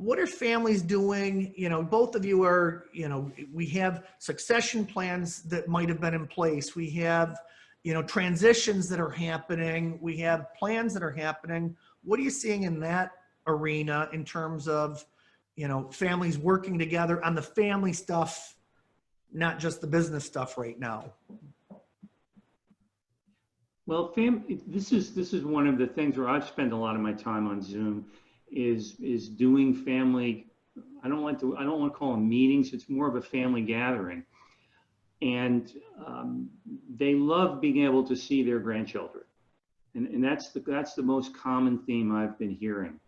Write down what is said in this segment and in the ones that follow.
what are families doing? You know, both of you are, you know, we have succession plans that might have been in place. We have, you know, transitions that are happening. We have plans that are happening. What are you seeing in that arena in terms of, you know, families working together on the family stuff, not just the business stuff right now? Well, this is one of the things where I've spent a lot of my time on Zoom is doing family. I don't want to call them meetings. It's more of a family gathering, and they love being able to see their grandchildren, and that's the most common theme I've been hearing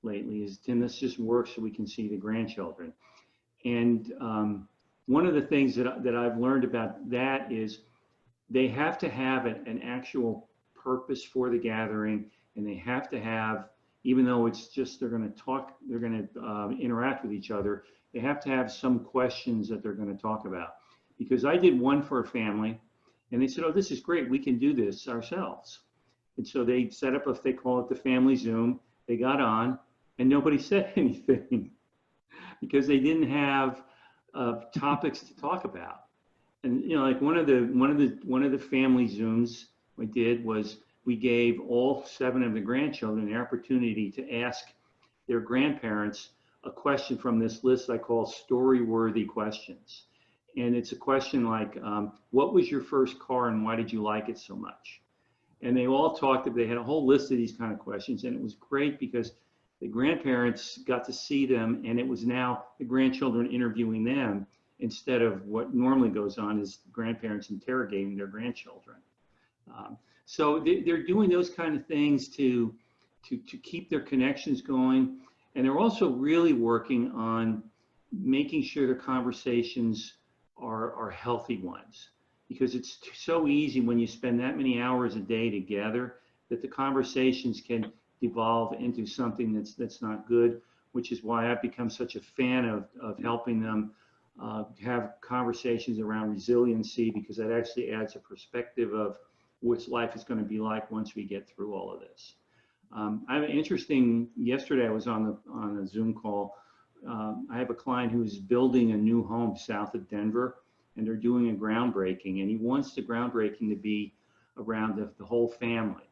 lately is, Tim, this just works so we can see the grandchildren. And one of the things that I've learned about that is they have to have an actual purpose for the gathering, and they have to have, even though it's just they're going to talk, they're going to interact with each other, they have to have some questions that they're going to talk about. Because I did one for a family, and they said, oh, this is great, we can do this ourselves. And so they set up, they call it the family Zoom, they got on, and nobody said anything because they didn't have topics to talk about. And you know, like one of the family Zooms we did was we gave all 7 of the grandchildren the opportunity to ask their grandparents a question from this list I call story-worthy questions. And it's a question like, what was your first car and why did you like it so much? And they all talked, they had a whole list of these kind of questions, and it was great because the grandparents got to see them, and it was now the grandchildren interviewing them instead of what normally goes on is grandparents interrogating their grandchildren. So they're doing those kind of things to keep their connections going. And they're also really working on making sure their conversations are healthy ones, because it's so easy when you spend that many hours a day together that the conversations can devolve into something that's not good, which is why I've become such a fan of helping them have conversations around resiliency, because that actually adds a perspective of what life is going to be like once we get through all of this. I have an interesting, yesterday I was on a Zoom call. I have a client who's building a new home south of Denver, and they're doing a groundbreaking, and he wants the groundbreaking to be around the whole family.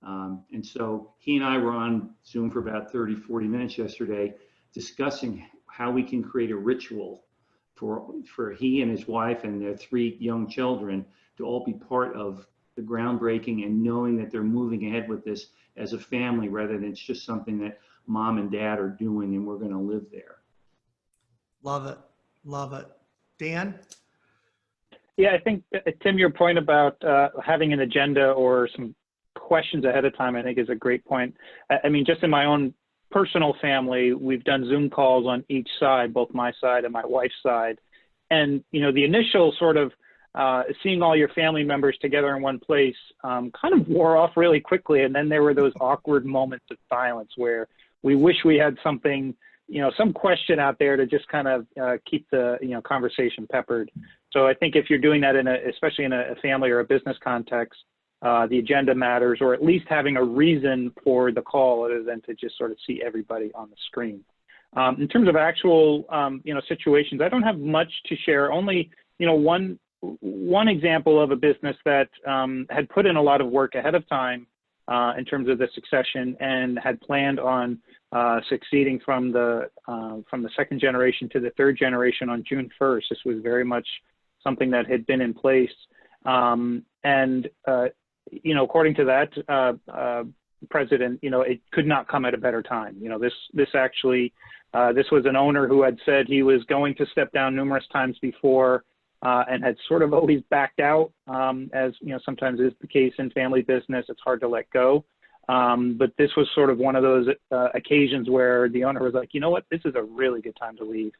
And so he and I were on Zoom for about 30-40 minutes yesterday discussing how we can create a ritual for he and his wife and their 3 young children to all be part of the groundbreaking, and knowing that they're moving ahead with this as a family rather than it's just something that mom and dad are doing and we're going to live there. Love it. Love it. Dan? Yeah, I think, Tim, your point about having an agenda or some questions ahead of time, I think is a great point. I mean, just in my own personal family, we've done Zoom calls on each side, both my side and my wife's side. And, you know, the initial sort of seeing all your family members together in one place kind of wore off really quickly. And then there were those awkward moments of silence where we wish we had something, you know, some question out there to just kind of keep the, you know, conversation peppered. So I think if you're doing that especially in a family or a business context, the agenda matters, or at least having a reason for the call other than to just sort of see everybody on the screen. In terms of actual, you know, situations, I don't have much to share. Only, you know, one example of a business that had put in a lot of work ahead of time in terms of the succession and had planned on succeeding from the 2nd generation to the 3rd generation on June 1st. This was very much something that had been in place. You know, according to that president, you know, it could not come at a better time. You know, this actually, this was an owner who had said he was going to step down numerous times before and had sort of always backed out, as, you know, sometimes is the case in family business. It's hard to let go. But this was sort of one of those occasions where the owner was like, you know what, this is a really good time to leave.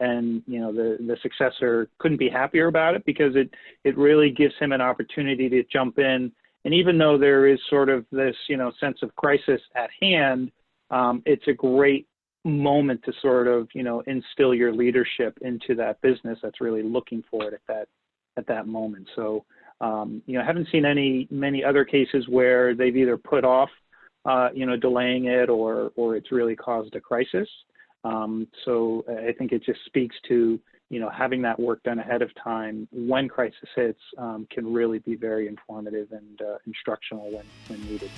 And, you know, the successor couldn't be happier about it, because it really gives him an opportunity to jump in. And even though there is sort of this, you know, sense of crisis at hand, it's a great moment to sort of, you know, instill your leadership into that business that's really looking for it at that moment. So, you know, I haven't seen many other cases where they've either put off, you know, delaying it or it's really caused a crisis. So I think it just speaks to, having that work done ahead of time when crisis hits can really be very informative and instructional when needed.